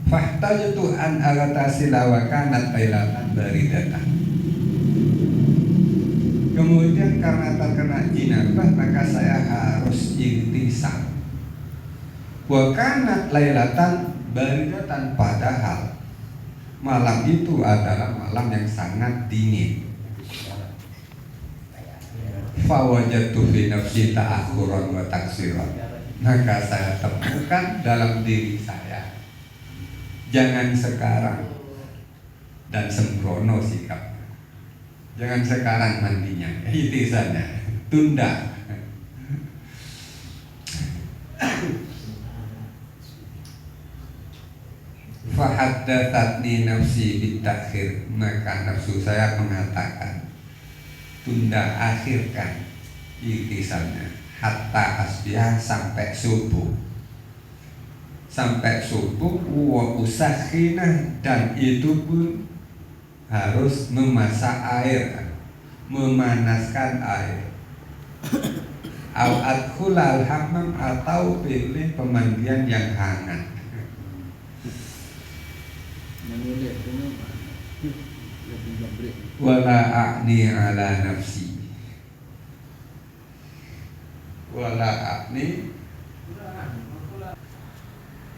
Fahtajtu an agtasila wa kanat lailatan baridatan. Kemudian karena terkena jinabah maka saya harus ikhtisal. Wa kanat lailatan baridatan, padahal malam itu adalah malam yang sangat dingin. Fawajadtu fi nafsi ta'akhuran wa taksiran. Maka saya temukan dalam diri saya, jangan sekarang dan sembrono sikapnya. Jangan sekarang mandinya, ihtisannya, tunda. Fahaddathatni nafsi bitakhir, maka nafsu saya mengatakan tunda, akhirkan ihtisannya hatta asbihah, sampai subuh. Sampai subuh wa usakhinah, dan itu pun harus memasak air, memanaskan air. Au adkhulal hammam, atau pilih pemandian yang hangat. Wala a'ni ala nafsi, wala a'ni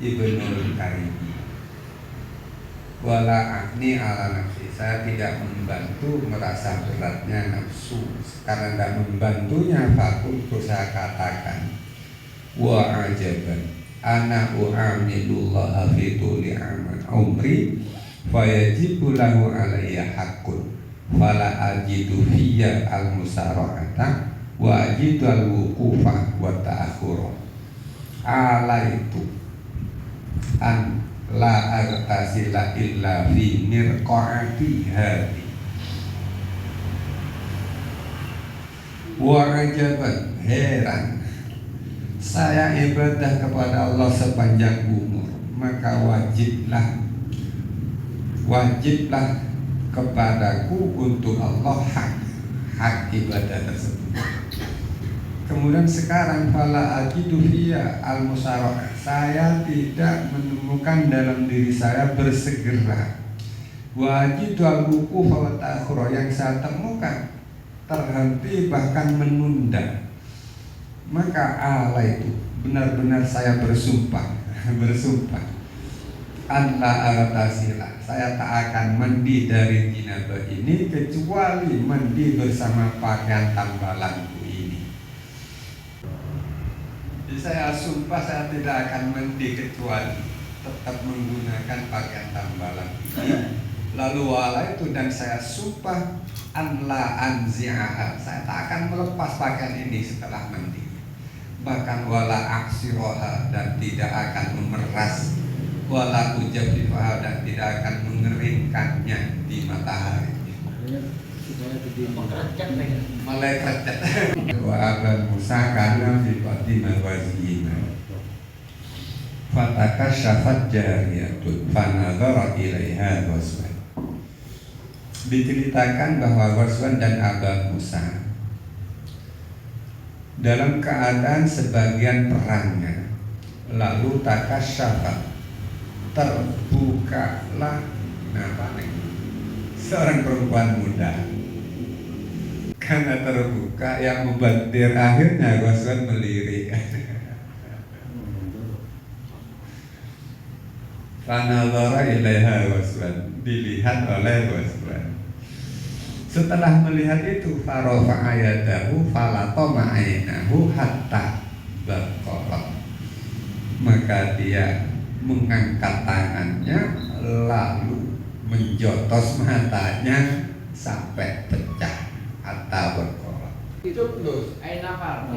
Ibnul Karimi, wala a'ni ala nafsi, saya tidak membantu merasa beratnya nafsu. Karena tidak membantunya, fakultu, saya katakan, wa ajaban ana u'amilullah fi tuli aman umri fayajibu lahu alayya haqqun fala ajidu fiyya al-musara'ata wa ajidu al-wuqufa wa ta'akhura. Alaitu an la artasila illa fi mirqaati hati. Wa ajaban, heran, saya ibadah kepada Allah sepanjang umur, maka wajiblah kepadaku untuk Allah hak ibadah tersebut. Kemudian sekarang fala ajidu fiyya al-musara'ah, saya tidak menemukan dalam diri saya bersegera. Wajidu al-wuquf wa ta'khur, yang saya temukan terhenti bahkan menunda. Maka Allah itu benar-benar saya bersumpah Allah agtasila, saya tak akan mandi dari jinabah ini kecuali mandi bersama pakaian tambalanku ini. Jadi saya sumpah saya tidak akan mandi kecuali tetap menggunakan pakaian tambalan ini. Lalu wala itu, dan saya sumpah anla anzi'aha, saya tak akan melepas pakaian ini setelah mandi. Bahkan wala aksiroha, dan tidak akan memeras, wala ujabifaha, dan tidak akan mengeringkannya di matahari. Malaikat wa aban Musa kana fi qatimah wazina fatakasyafat jariyatun fanadhara ilaiha Ghazwan. Diceritakan bahwa Ghazwan dan Aba Musa dalam keadaan sebagian perangnya, lalu takasyafat, terbukalah seorang perempuan muda. Karena terbuka, yang membantir akhirnya Ghazwan melirik. Fanadhara ilaiha Ghazwan, dilihat oleh Ghazwan. Setelah melihat itu, farafa'a yadahu falatama ainahu hatta baqarat, maka dia mengangkat tangannya lalu menjotos matanya sampai pecah. Hatta baqarat itu plus ainafar,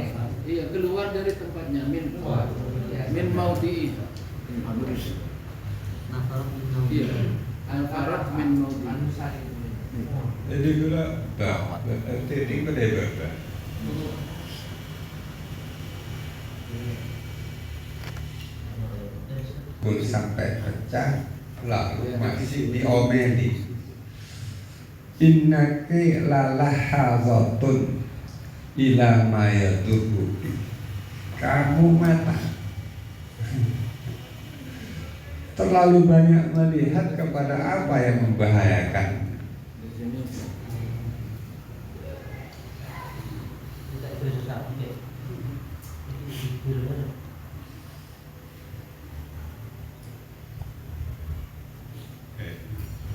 iya, keluar dari tempatnya, min maudi, iya, al-farat min maudi. Jadi gula titik pada berapa? Pun sampai pecah, lalu masih diomeli. Innaki lalahazatun ila ma yadurruki, kamu mata terlalu banyak melihat kepada apa yang membahayakan.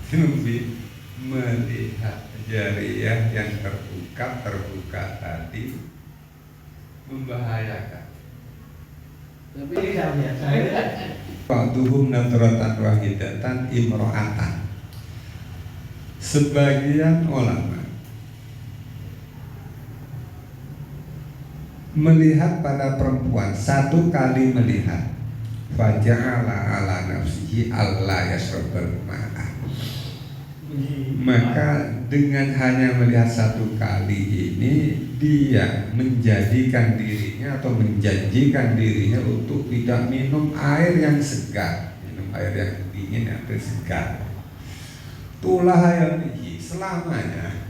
Lebih melihat jariah yang terbuka tadi membahayakan. Tapi Ba'duhum nadratan wahidatan imro'atan. Sebagian ulama melihat pada perempuan satu kali melihat, faja'ala ala nafsihi alla yashrabal ma'ah, maka dengan hanya melihat satu kali ini dia menjadikan dirinya atau menjanjikan dirinya untuk tidak minum air yang segar, minum air yang dingin atau segar. Tulah yang selamanya.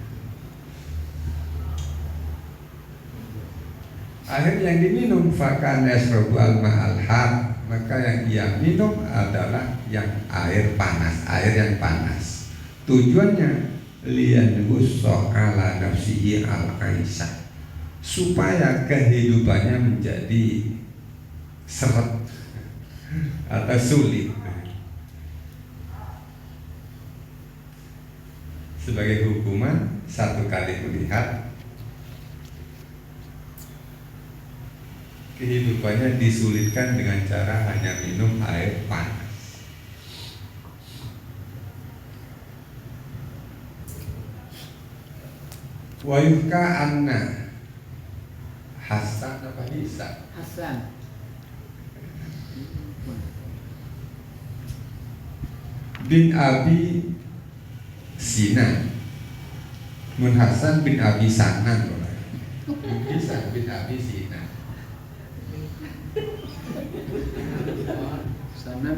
Air yang diminum fakan yasrabu al-ma'al har, maka yang ia minum adalah yang air panas, air yang panas. Tujuannya liyanwusso ala nafsihi al-aisah, supaya kehidupannya menjadi seret atau sulit. Sebagai hukuman, satu kali melihat, kehidupannya disulitkan dengan cara hanya minum air panas. Wa yuhka anna Hasan apa Isa? Hasan bin Abi Sinan, mun Hasan bin Abi Sanan, Isa bin Abi Sinan. sana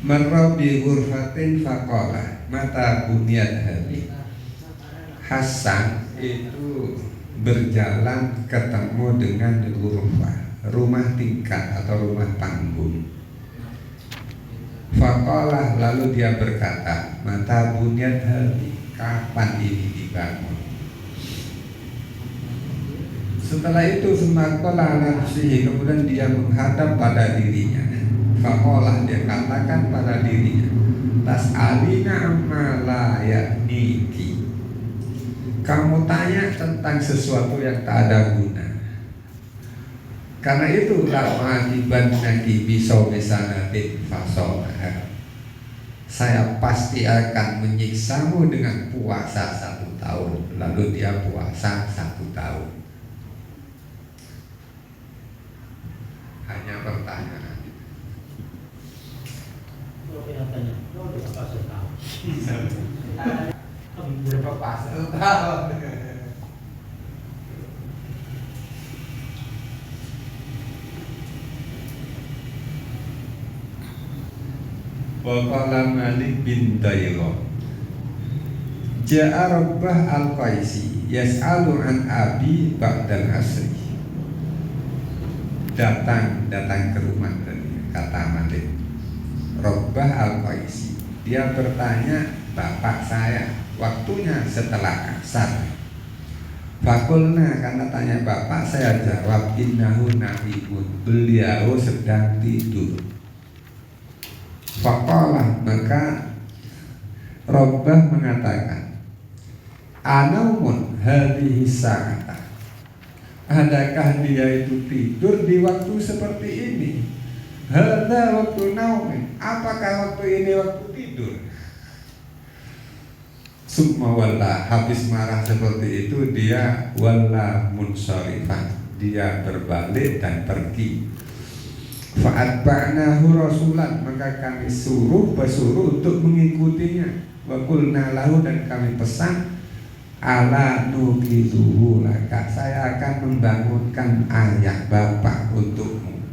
Marra bi ghurfatin faqala mata bunyat hadhi. Hasan itu berjalan ketemu dengan ghurfah, rumah tingkat atau rumah panggung. Faqala, lalu dia berkata, mata bunyat hadhi, kapan ini dibangun? Setelah itu semakola nafsihi, kemudian dia menghadap pada dirinya. Fakolah, dia katakan pada dirinya, tas'alina amma la ya'niki, kamu tanya tentang sesuatu yang tak ada guna. Karena itu la'wajiban naki biso misanatin fasolah, saya pasti akan menyiksamu dengan puasa 1 tahun. Lalu dia puasa 1 tahun. Hanya pertanyaan. Berapa pas? Waqala Malik bin Dairo, ja'a Rabbah al-Qaisi yas'alu an abi ba'dal asri. Datang ke rumah tadi, kata Malik, Rabbah al-Qaisi, dia bertanya bapak saya waktunya setelah asar. Fakulna, karena tanya bapak, saya jawab innahu na'imun, beliau sedang tidur. Faqalah, maka Rabbah mengatakan, anaumun hadhihi sa'ata, adakah dia itu tidur di waktu seperti ini? Hadza waktu naumin, apakah waktu ini waktu tidur? Summa walla, habis marah seperti itu dia walla munsharifan, dia berbalik dan pergi. Fa'atba'nahu rasulan, maka kami bersuruh untuk mengikutinya. Wa qulna lahu, dan kami pesan, ala nuqizuhu laka, saya akan membangunkan ayah bapak untukmu.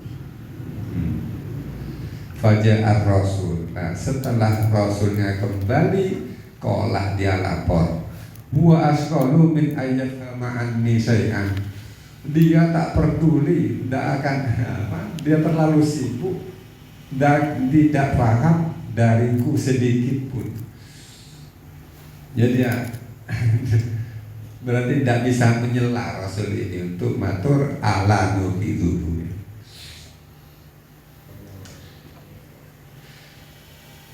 Faja'ar rasul, nah setelah rasulnya kembali, kolah dia lapor, huwa asqalu min ayyafama anni syai'an, Dia tak peduli, tidak akan apa, dia terlalu sibuk dan tidak paham dariku sedikit pun. Jadi ya berarti tidak bisa menyela Rasul ini untuk matur ala nuhi dulu.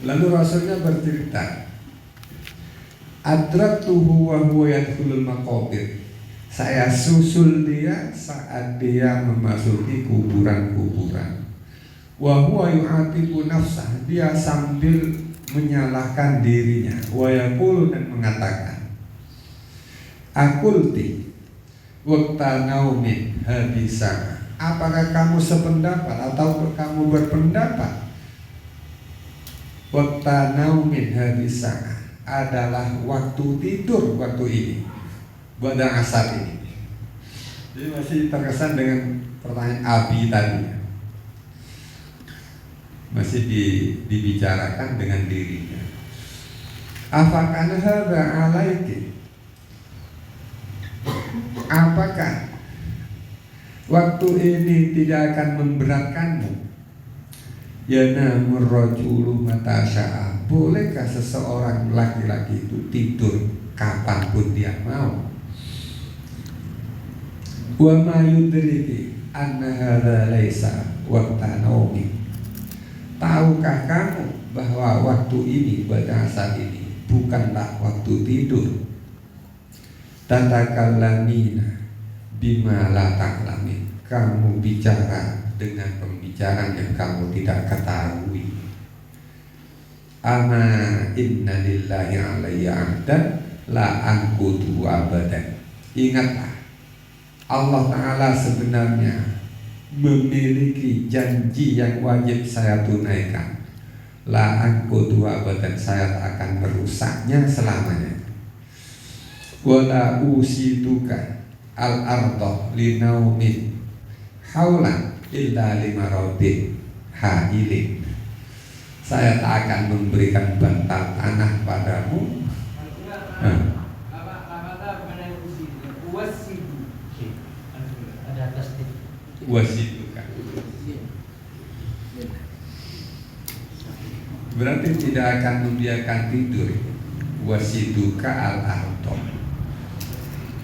Lalu Rasulnya bercerita, adraktuhu wa huwa yadkhulul maqabir. Saya susul dia saat dia memasuki kuburan-kuburan. Wa huwa yu'atibu nafsah, dia sambil menyalahkan dirinya. Wa yaqulu, dan mengatakan, akulti waqta naumin habisa. Apakah kamu sependapat atau kamu berpendapat waqta naumin habisa adalah waktu tidur waktu ini, pada asar ini. Jadi masih terkesan dengan pertanyaan Abi tadi, masih dibicarakan dengan dirinya. Afakana hadza alaiki, apakah waktu ini tidak akan memberatkanmu? Yanamur rajulu mata sya'a, bolehkah seseorang laki-laki itu tidur kapanpun dia mau? Wa ma yudriki anna hadza laisa waqta naumi, tahukah kamu bahwa waktu ini pada saat ini bukanlah waktu tidur? Tatakallamina bima la ta'lamin, kamu bicara dengan pembicaraan yang kamu tidak ketahui. Ama inna lillahi alayya ahdan la anqudu abadan. Ingatlah, Allah Ta'ala sebenarnya memiliki janji yang wajib saya tunaikan. La anqudu abadan, saya tak akan merusaknya selamanya. Wala usituka al-ardo linaumin haulan illa limarodin hailin, saya tak akan memberikan bantal tanah padamu. Wasituka, berarti tidak akan membiarkan tidur. Wasituka al-ardo,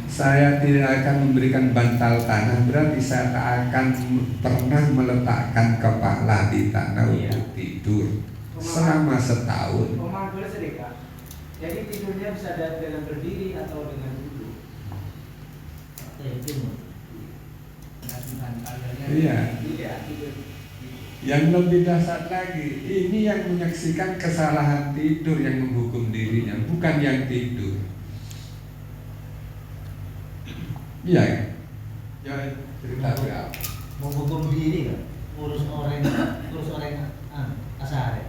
saya tidak akan memberikan bantal tanah, berarti saya tak akan pernah meletakkan kepala di tanah untuk tidur selama setahun. Jadi tidurnya bisa dengan berdiri atau dengan duduk. Iya. Yang lebih dasar lagi, ini yang menyaksikan kesalahan tidur yang menghukum dirinya, bukan yang tidur. Iya, ya cerita berapa? Menghukum diri kan, urus orang asar.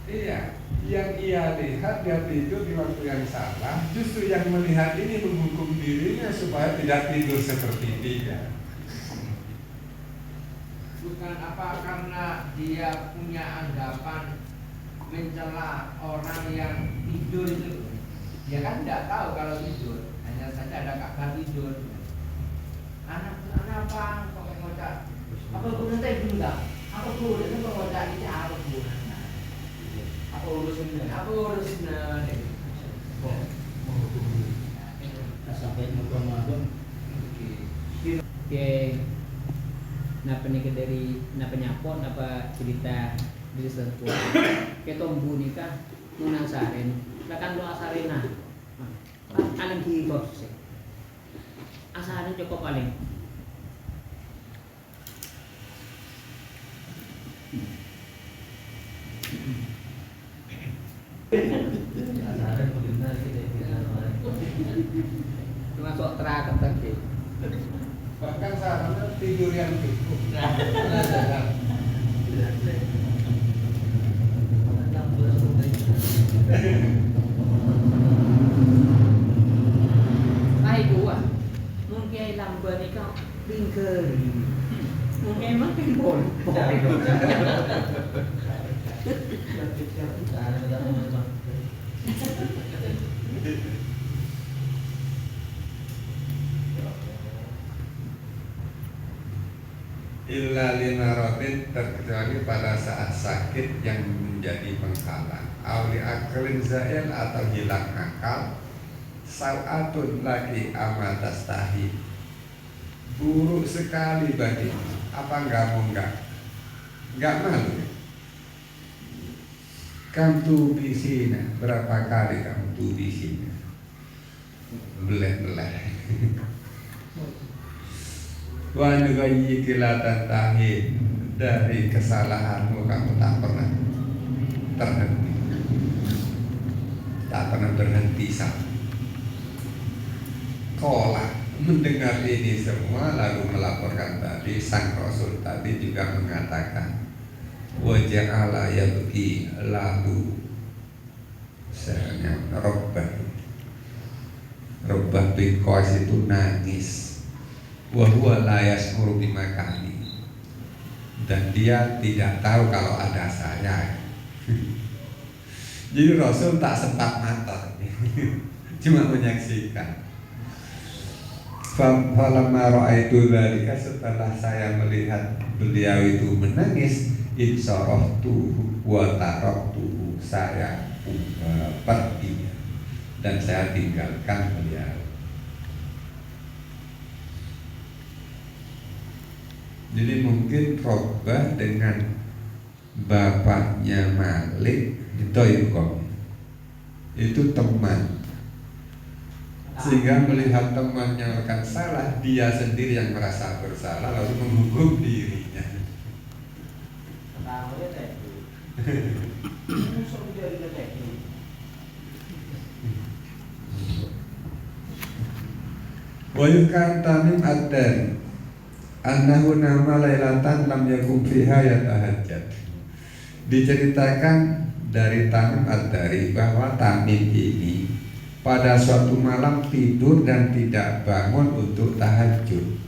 Iya, yang ia lihat dia tidur di waktu yang salah, justru yang melihat ini menghukum dirinya supaya tidak tidur seperti dia. Bukan apa karena dia punya anggapan mencela orang yang tidur itu. Dia kan tidak tahu kalau tidur, hanya saja ada kabar tidur. Anak apa kok ngocak? Apa guna teh guna? Apa guna itu ngocak ini apa guna? Apa urusnya? Apa urusnya? Sampai ngomong-ngomong. Oke. Napa nih dari napa nyapon apa cerita dari sepuh kita tombu nikah nunang saren lakan lo asarena aling hibok sih asaren cukup paling cuma sok terakan tadi. Bahkan sarannya tidur yang cukup. Hai gua, mungkin lambat ni kau pinker, mungkin makin bol. illa limaradin, terkecuali pada saat sakit yang menjadi penghalang, auli aklin zail, atau hilang akal, sa'atun lagi amatas tahi, buruk sekali bagimu. Apa kamu enggak malu? Kamu tuh di sini berapa kali kamu tuh di sini beleh-beleh. Wa nugayyi kilatan tahin, dari kesalahanmu kamu tak pernah terhenti, tak pernah berhenti sama. Kola mendengar ini semua lalu melaporkan tadi, sang Rasul tadi juga mengatakan waja'ala yabki, lalu sebenarnya Rabbah bin Qais itu nangis, wa huwa la yashkuru bimakani, dan dia tidak tahu kalau ada saya. Jadi Rasul tak sempat matur, cuma menyaksikan. Falamma ra'aitu dzalika, setelah saya melihat beliau itu menangis, insaraftu wa taraktuhu, saya pergi dan saya tinggalkan beliau. Jadi mungkin Robbah dengan bapaknya Malik itu teman, sehingga melihat temannya akan salah, dia sendiri yang merasa bersalah lalu menghukum dirinya. Wa yukan Tamim ad-Dari annahu nama lailatan lam yakum fiha yatahajjad. Diceritakan dari Tamim ad-Dari bahwa Tamim ini pada suatu malam tidur dan tidak bangun untuk tahajud.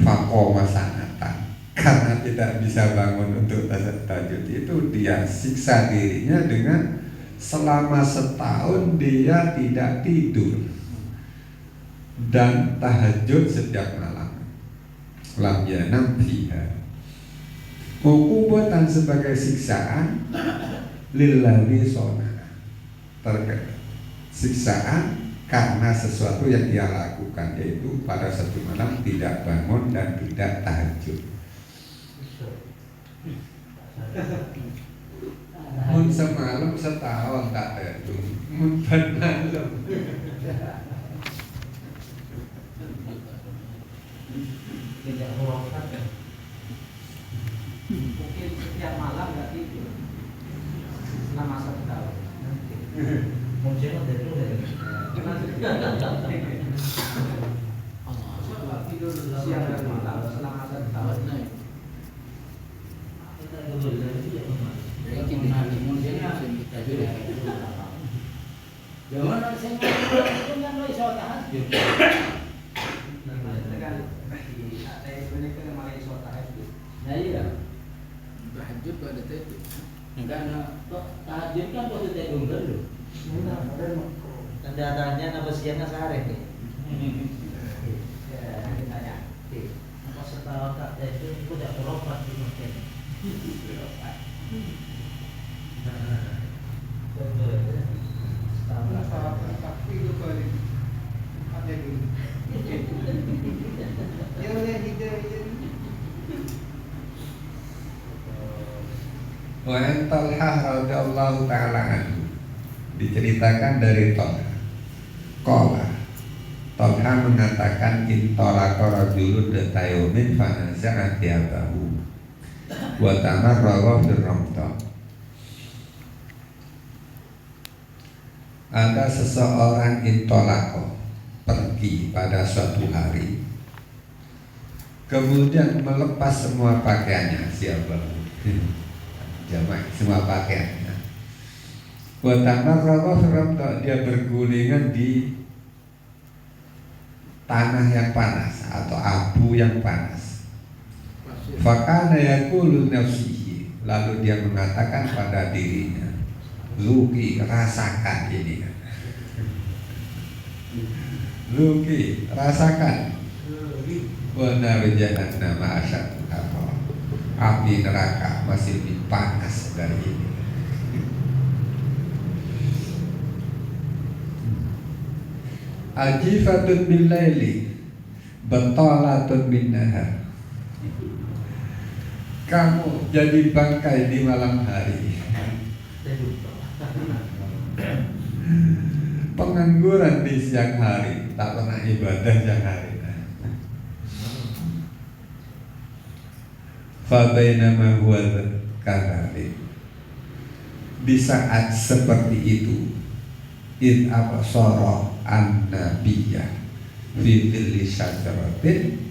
Faqoma sanatan, karena tidak bisa bangun untuk tahajud itu dia siksa dirinya dengan selama setahun dia tidak tidur dan tahajud setiap malam. Lam yanam fiha, ukubatan sebagai siksaan, lillahi sona, terkait siksaan karena sesuatu yang dia lakukan, yaitu pada satu malam tidak bangun dan tidak tahajud. Mun semalam setahun tak tahajud, mun malam. Tidak hurufkan kan? Mungkin setiap malam nggak tidur selama 1 tahun. Mungkin dari dulu dari tidur siang dan malam selama 1 tahun. Kita dulu jangan saya itu kan lo iso tahajud. Nah iya, Tahajud pada itu. karena tahajud kan posisi tunggal loh. Tanda-tandanya nama siangnya sehari nih. Ya, ditanya. Apa setahun tak itu udah berobat di mungkin. Wa an Talhah radhiyallahu ta'ala anhu, diceritakan dari Talhah. Talhah mengatakan intolaqa rajulun datayumin fanaza'a thiyabahu wa tamarrawa fil ramda. Ada seseorang intolaqa, pergi pada suatu hari, kemudian melepas semua pakaiannya, siapa? Jamak semua pakaiannya. Watana rawa dia bergulingan di tanah yang panas atau abu yang panas. Fakana yaqulu nafsihi, lalu dia mengatakan pada dirinya, Zuki, rasakan ini. Zuki, rasakan. Wa nar jahannam asyaddu api neraka masih lebih panas dari ini. Ajifatun bil laili batalatun bin nahar. Kamu jadi bangkai di malam hari, pengangguran di siang hari, tak pernah ibadah siang hari. Fa bainama huwa kadhalik. Di saat seperti itu, id absara an-nabiyya fi dhilli syajaratin,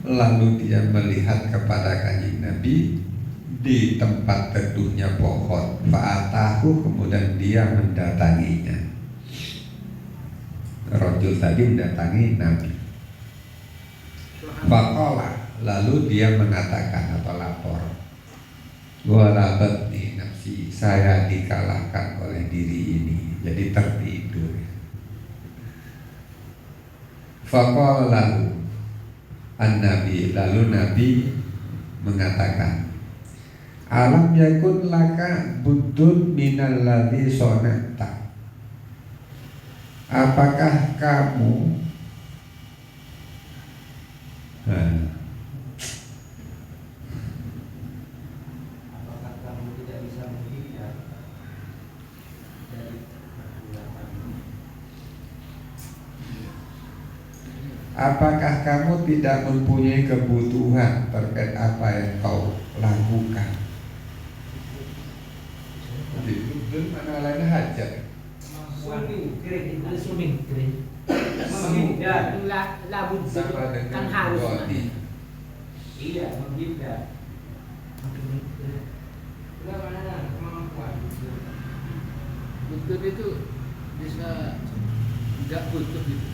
lalu dia melihat kepada kanjeng Nabi di tempat teduhnya pohon. Fa'atahu, kemudian dia mendatanginya. Rajul tadi mendatangi Nabi. Faqala, lalu dia mengatakan atau lapor, walabatni nafsi, saya dikalahkan oleh diri ini, jadi tertidur. Faqala lahu an-nabi, lalu Nabi mengatakan, alam yakun laka buddun minal ladzi sonata. Apakah kamu Apakah kamu tidak bisa menghindar dari perbuatan? Apakah kamu tidak mempunyai kebutuhan terkait apa yang kau lakukan? Buddun mana lain hajat. Swimming, kering, itu swimming, kering. Menghindar. Labud Sama dengan kan harus. Rodi. Iya, menghindar. Bagaimana kemampuan? Betul itu bisa nggak butuh gitu.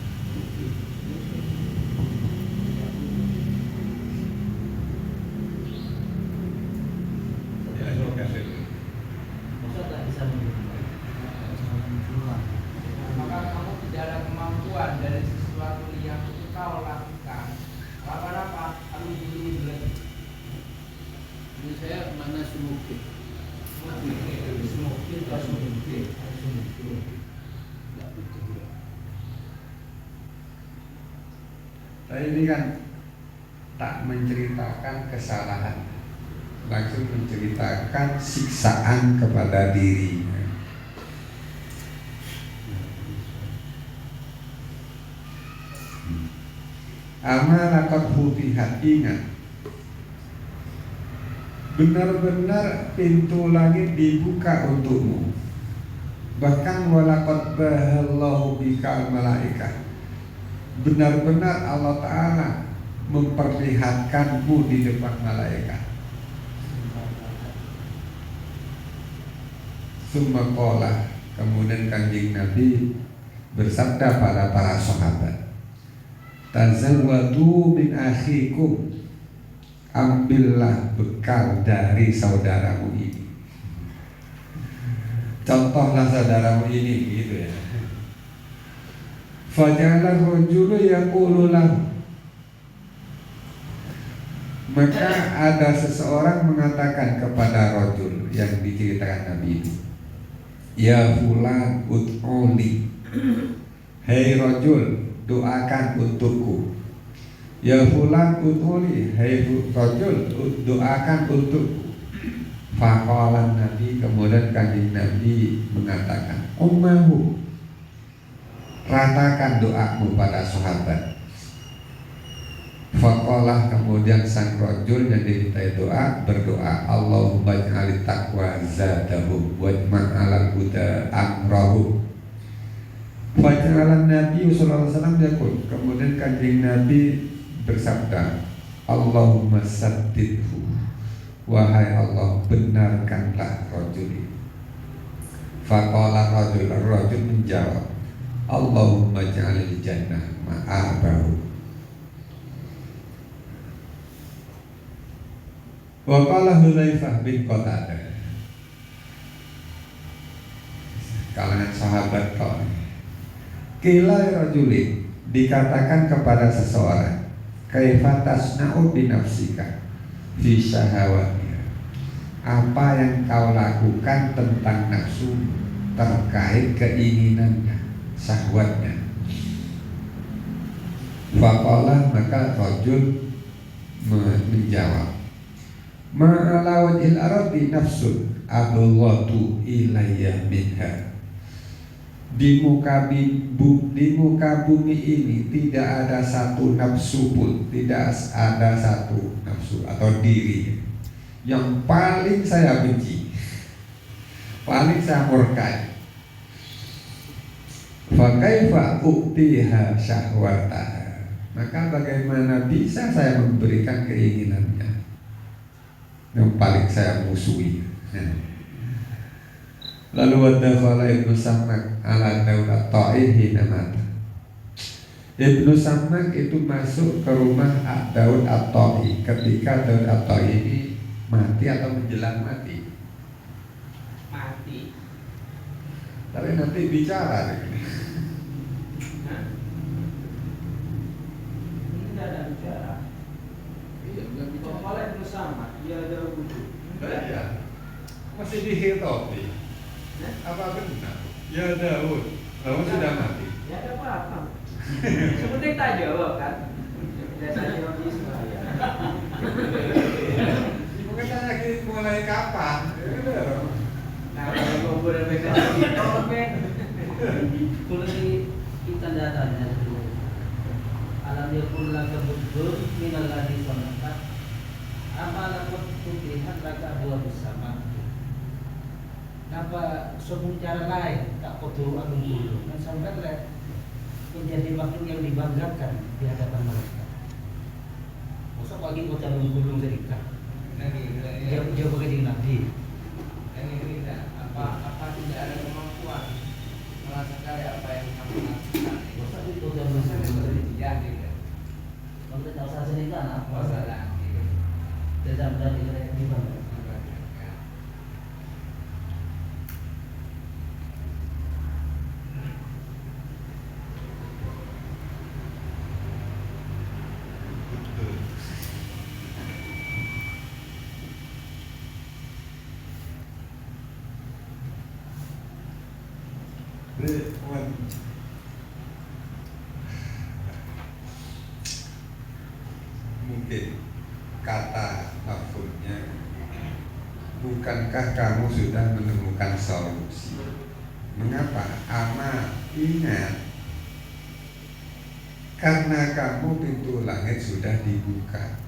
Masa tak bisa menghindar? Maka kamu tidak ada kemampuan dari sesuatu yang kau lakukan. Apa-apa, kamu dulu. Ini saya mana semungkin. Mungkin harus mungkin. Nggak butuh. Tapi ini kan tak menceritakan kesalahan, langsung menceritakan siksaan kepada dirinya. Amalakot futihat, ingat, benar-benar pintu langit dibuka untukmu. Bahkan walakot bahallahu bikal malaikah, benar-benar Allah Ta'ala memperlihatkanmu di depan malaikat. Summa qala, kemudian kanjeng Nabi bersabda pada para sahabat, tazawwadu min akhikum, ambillah bekal dari saudaramu ini. Contohlah saudaramu ini, gitu ya. Faja'ala rajulu yaqulu lahu, maka ada seseorang mengatakan kepada rajul yang diceritakan Nabi ini, ya fulan ud'uli, hei rajul, doakan untukku. Ya fulan ud'uli, hei rajul, doakan untukku. Faqala Nabi, kemudian kanjeng Nabi mengatakan, ummahu, ratakan doamu pada sahabat. Faqala, kemudian sang rajul yang dimintai doa berdoa, Allahumma ij'alit taqwa zadahu wajma'alal huda amrahu. Faja'alan Nabi sallallahu alaihi wasallam yaqul, kemudian kanjeng Nabi bersabda, Allahumma saddidhu, wahai Allah benarkanlah rajul ini. Faqala rajul menjawab, Allahumma ja'alil jannah ma'abahu. Wa qala Hudzaifah bin Qatadah, kalangan sahabat kau, qila rajulin, dikatakan kepada seseorang, kaifa tasna'u bi nafsika, fi syahawatnya. Apa yang kau lakukan tentang nafsu terkait keinginannya, syahwatnya. Faqala, maka rajul menjawab, ma'ala wajhil ardi nafsun aghallatu ilayya minha. Di muka bumi ini tidak ada satu nafsu pun, tidak ada satu nafsu atau diri yang paling saya benci, paling saya murkai. Fa kaifa u'tiha syahwataha, maka bagaimana bisa saya memberikan keinginannya yang paling saya musuhi. Lalu wadakhala Ibnu Sammak ala Daud at-Ta'i hina mata. Ibnu Sammak itu masuk ke rumah Daud at-Ta'i ketika Daud at-Ta'i ini mati atau menjelang mati. Mati. Tapi nanti bicara begini. Ini tidak ada bicara. Iya, bukan bicara. Kalau Ibnu Sammak, dia ada wudhu. Iya. Masih dihitopi. Apa benar? Ya Daud, Daud sudah mati. Ya ada apa-apa. Seperti tak jawab kan? Biasanya orang Israel. Mungkin tanya mulai kapan? Nah, kalau kuburan mereka di topeng. Mulai kita datanya itu. Alam dia pulang ke bubur, minal lagi sonakat. Apa lakot tulihan raka dua bersama. Apa semua cara lain tak kotor agung dulu kan sampai menjadi makhluk yang dibanggakan di hadapan mereka. Masa lagi kota gulung cerita jauh ke Nabi. Apa tidak ada kemampuan merasa kaya apa yang kamu lakukan? Masa di kota gulung Ya, gitu. kalau kita usah cerita apa Masalah. tidak berarti dibanggakan. Mungkin kata mafhumnya, bukankah kamu sudah menemukan solusi? Mengapa? Ama ingat, karena kamu pintu langit sudah dibuka.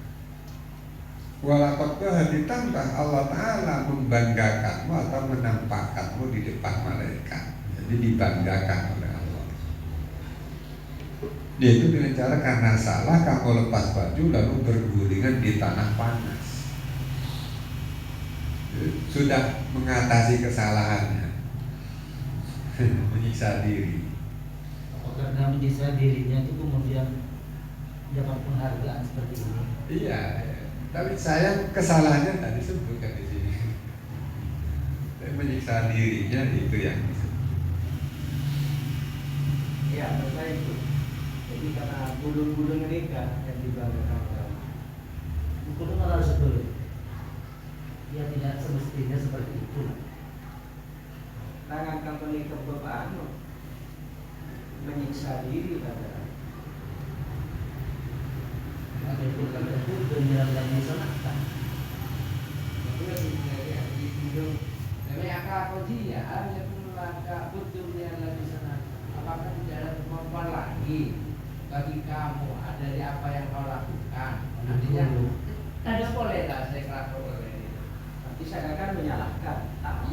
Walaqad ditambah Allah Ta'ala membanggakanmu atau menampakkanmu di depan malaikat. Jadi dibanggakan oleh Allah. Yaitu dengan cara karena salah kamu lepas baju lalu bergulingan di tanah panas. Sudah mengatasi kesalahannya. Menyiksa diri. Karena menyiksa dirinya itu kemudian dapat penghargaan seperti ini. Iya, tapi sayang kesalahannya tadi disebutkan di sini. Menyiksa dirinya itu yang disebut. Ya, betul itu. Jadi karena gulung-gulung mereka yang dibanggakan orang. Gulung harus seperti dia tidak semestinya seperti itu. Tangan company kebebaan menyiksa diri pada. Ada bukan itu benar dan disenangkan. Tapi akal kodiya, ada langkah betul yang lagi sana. Apakah tidak ada kemampuan lagi bagi kamu dari apa yang kau lakukan? Artinya, ada boleh tak saya lakukan ini? Tapi saya akan menyalahkan.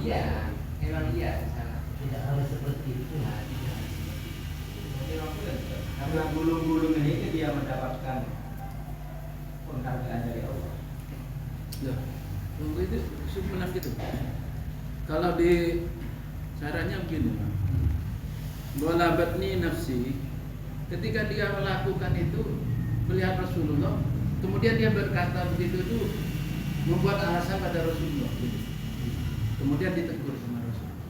Iya, memang iya di sana. Tidak harus seperti itu. Nah, tidak seperti itu. Memang betul. Karena gulung-gulung ini dia mendapatkan penghargaan dari Allah. Loh, tunggu itu sebenarnya gitu. Kalau di caranya begini, Walabatni nafsi, ketika dia melakukan itu melihat Rasulullah, kemudian dia berkata begitu itu membuat alasan pada Rasulullah. Kemudian ditegur sama Rasulullah.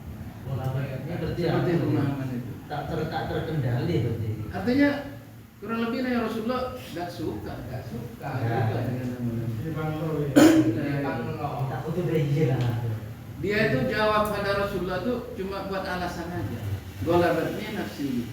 Walabatnya berarti Seperti pemahaman itu. tak terkendali berarti. Artinya Kurang lebih ya Rasulullah nggak suka dengan nama-nama. Tak butuh belajar lah. Dia itu jawab pada Rasulullah tuh cuma buat alasan aja. Golabatni nafsi.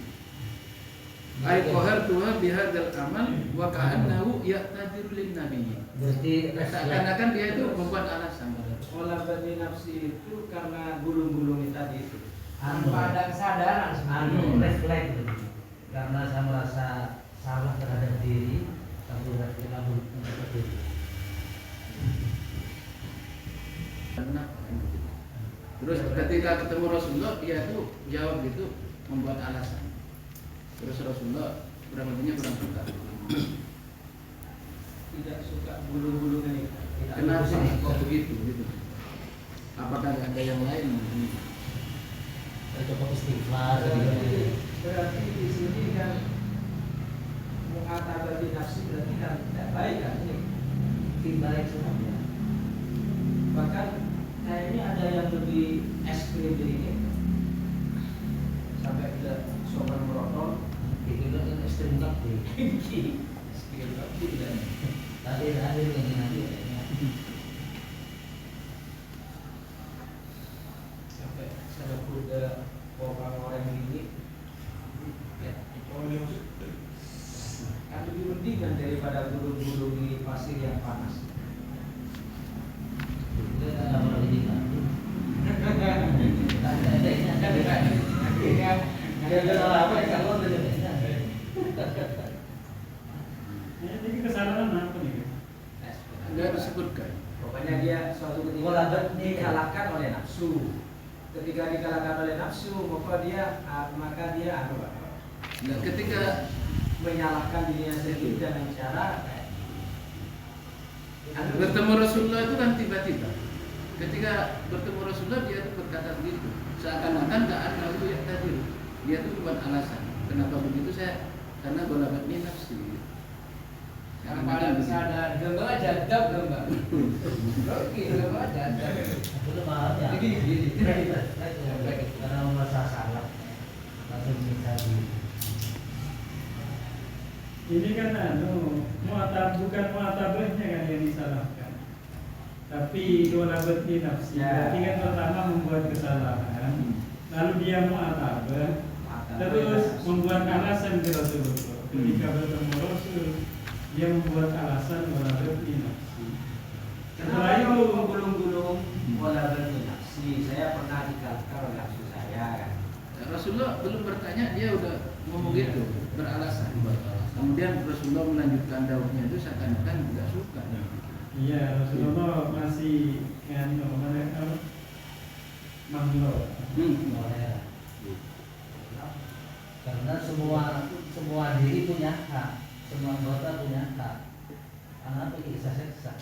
Ai qahartuha bihadzal amal wa ka'annahu ya'tadiru lin nabi. Berarti Seakan-akan dia itu membuat alasan. Olah bani nafsi itu karena gulung-gulung tadi itu. Tanpa ada kesadaran sebenarnya. refleks gitu. Karena saya merasa salah terhadap diri, satu refleks labur untuk diri. Terus ketika ketemu Rasulullah dia tuh jawab gitu membuat alasan. Terus Rasulullah kurang suka. Tidak suka gulung-gulung ini. Kenapa kok begitu gitu? Apakah ada yang lain? Saya coba istighfar. Berarti di sini kan mu'atabati nafsi berarti kan tidak baik kan ini. Tidak baik sebenarnya. Bahkan kayaknya ada yang lebih ekstrim dari ini. Sampai tidak sopan merokok. Itu kan yang ekstrim tapi. Ekstrim tapi dan Tadi ada yang nanti. sampai saya kuda orang ini ya kan lebih mendingan daripada gulung-gulung di pasir yang panas. Itu kan nama ini kan. Ada ini ada. Ada apa kalau ada ini. Ini kesalahan apa nih? Enggak disebutkan. Pokoknya dia suatu ketika dikalahkan oleh nafsu. Ketika dikalahkan oleh nafsu, maka dia Nah, ketika menyalahkan dirinya sendiri dengan cara bertemu Rasulullah itu kan tiba-tiba. Ketika bertemu Rasulullah dia tuh berkata begitu. Seakan-akan nggak ada yang tadi. Dia tuh buat alasan. Kenapa begitu karena golabatnya nafsi. yang pada sadar gambar jadab gambar. Oke, gambar jadab. Itu maaf ya. Ini. Karena merasa salah. Langsung minta diri. Ini kan bukan muatabahnya kan yang disalahkan, tapi golabatni nafsi. Ya. Berarti kan pertama membuat kesalahan, lalu dia muatabah, terus membuat alasan ke Rasulullah. Ketika bertemu Rasul, dia membuat alasan golabatni nafsi. Setelah Kenapa itu itu gulung-gulung wala nafsi? Saya pernah dikalahkan oleh nafsu saya kan. Rasulullah belum bertanya dia udah ngomong gitu beralasan. Kemudian Rasulullah melanjutkan dakwahnya itu seakan-akan tidak suka. iya, Rasulullah masih mahlo. Boleh. Karena semua diri punya hak, semua anggota punya hak. Karena itu bisa seksa.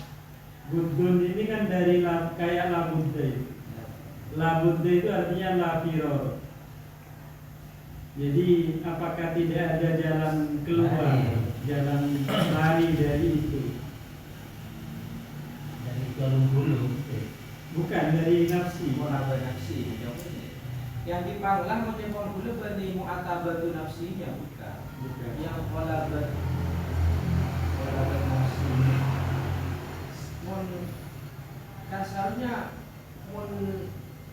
Budun ini kan dari kayak labudde. Labudde itu artinya lafiror. Jadi apakah tidak ada jalan keluar, jalan lari dari itu? Dari gulung-gulung. Bukan dari nafsi, wala nafsi. Yang dipanglang oleh penghulu bani mu'atabatu nafsinya bukan. Yang wala nafsi. Kan seharusnya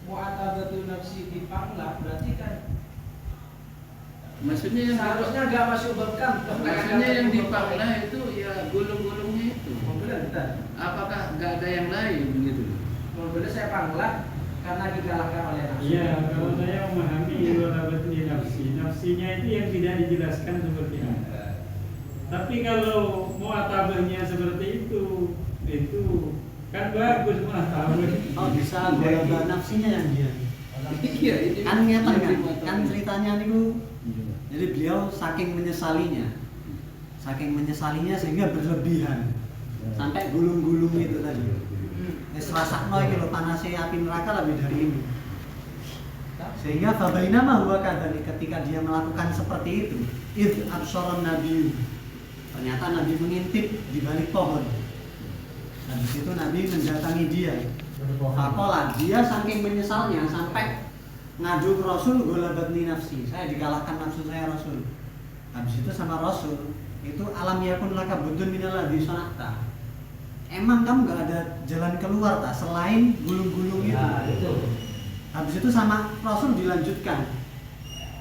mu'atabatu nafsi dipanglang berarti kan Maksudnya yang seharusnya nggak masuk bekam. maksudnya yang dipanglah itu ya gulung-gulungnya itu. Benar. Apakah nggak ada yang lain begitu? Mobilnya saya panglah karena dikalahkan oleh nafsu. Iya, kalau saya memahami golabatni nafsi, nafsinya itu yang tidak dijelaskan seperti apa. Tapi kalau muatabahnya seperti itu kan bagus muatabah. Oh bisa golabat nafsinya yang dia. Iya, ini Kan ngeten kan, yang kan ceritanya niku. Jadi beliau saking menyesalinya sehingga berlebihan sampai gulung-gulung itu tadi. Rasakno iki lho panasnya api neraka lebih dari ini. Sehingga fabaina ma huwa kadzalik ketika dia melakukan seperti itu, id absaran nabi. Ternyata Nabi mengintip di balik pohon. Nah di situ Nabi mendatangi dia. Fakola, dia saking menyesalnya sampai ngadu ke Rasul golabatni nafsi. Saya dikalahkan nafsu saya Rasul. Habis itu sama Rasul itu alam yakun laka budun minal ladzi sonakta. Emang kamu nggak ada jalan keluar tak selain gulung-gulung itu? Ya, itu. Habis itu sama Rasul dilanjutkan.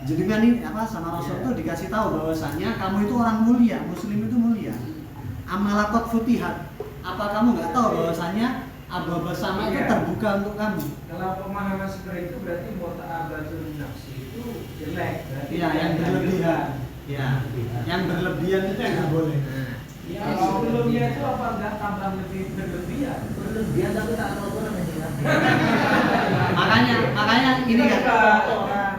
Jenengan ini apa sama Rasul itu dikasih tahu bahwasanya kamu itu orang mulia, muslim itu mulia. Amalakot futihat. Apa kamu nggak tahu bahwasanya abwab sama itu terbuka untuk kamu? Kalau pemahaman seperti itu berarti mu'tabatul nafsi itu jelek. Berarti Iya, yang berlebihan. Ya, yang berlebihan itu yang nggak boleh. Ya, Kalau sebelumnya itu apa enggak tambah lebih berlebihan? berlebihan tapi tak tahu namanya. Makanya ini kan orang.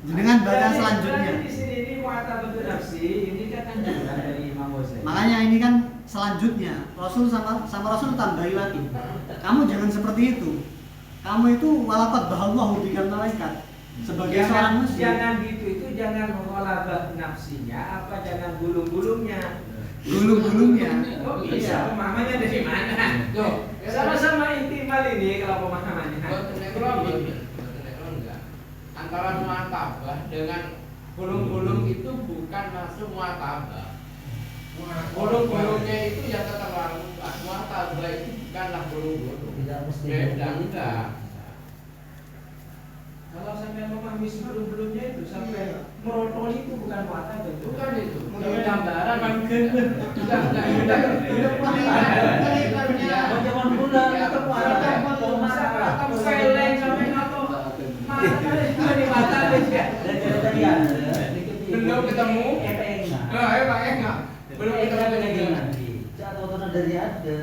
jenengan baca selanjutnya. Di sini ini mu'tabatul nafsi ini kan anjuran dari Imam Ghazali. Makanya ini kan selanjutnya Rasul sama Rasul tambahi lagi. Kamu jangan seperti itu. Kamu itu walakat bahallahu bikal malaikat sebagai seorang muslim. Jangan gitu itu jangan mengolabah nafsinya apa jangan gulung-gulungnya. Gulung-gulungnya. Oh bisa pemahamannya dari mana? Tuh, Sama-sama intimal ini kalau pemahamannya. enggak. Antara muatabah dengan gulung-gulung itu bukan masuk muatabah. Gulung-gulungnya itu yang keterlaluan. Muatabah itu bukanlah gulung-gulung. Tidak mesti Beda, enggak. Kalau sampai memahami sebelum-belumnya itu sampai merotoli itu bukan muatabah itu. Bukan itu. Bukan Gambaran. Enggak. Oh, zaman bulan Ya, itu muatabah. Atau feleng sampai apa? Mata itu di mata aja. Dan tadi ada Belum ketemu. Nah, Pak enggak. Belum ketemu dengan nanti. Atau turun dari ada.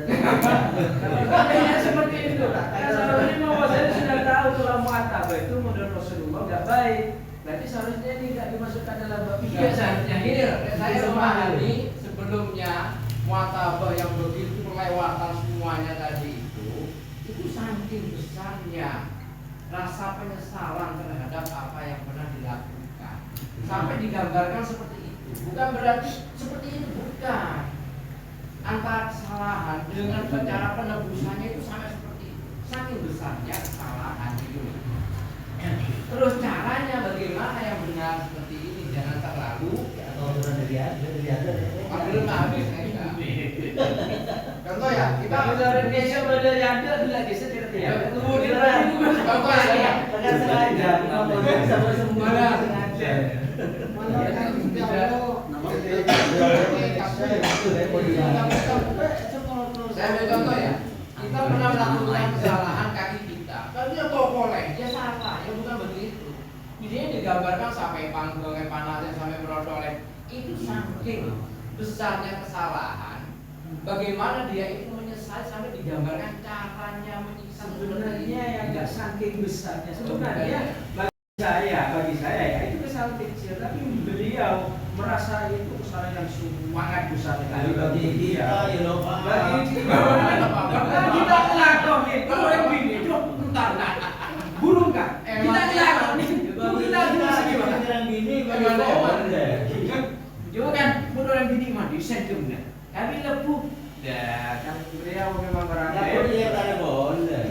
Makanya seperti itu. Seharusnya Imam Ghazali sudah tahu kalau muatabah itu menurut Rasulullah nggak baik. Berarti seharusnya ini nggak dimasukkan dalam bab ini. Iya, seharusnya ini saya memahami sebelumnya muatabah yang begitu melewatan semuanya tadi itu saking besarnya rasa penyesalan terhadap apa yang pernah dilakukan sampai digambarkan seperti itu. Bukan berarti seperti itu, bukan. Antara kesalahan dengan cara penebusannya itu sampai seperti itu. Saking besarnya kesalahan itu. Terus caranya bagaimana yang benar seperti ini, jangan terlalu Atau turun dari ada. ambil habis enggak. Contoh ya, kita Kalau Indonesia dari ada adalah geser tidak ya. kemudian contoh ya. Dengan sengaja, sama semua Mana? sengaja. Saya ambil contoh ya. Kita pernah melakukan kesalahan kaki kita. Tapi dia topoleh, dia salah, ya bukan begitu. Ini digambarkan sampai panggungnya panasnya sampai merotoleh. Itu saking besarnya kesalahan. Bagaimana dia itu menyesal sampai digambarkan caranya menyiksa. Sebenarnya yang nggak saking besarnya sebenarnya bagi saya ya itu kesalahan kecil tapi beliau merasa itu kesalahan yang sangat besar sekali bagi dia. Bagi kita ngelakuin itu orang begini itu entar lah burung kan kita ngelakuin kita juga gimana juga kan bodoh yang gini mah disendung kan tapi lepuh ya kan beliau memang Ya, berangkat dia tak boleh.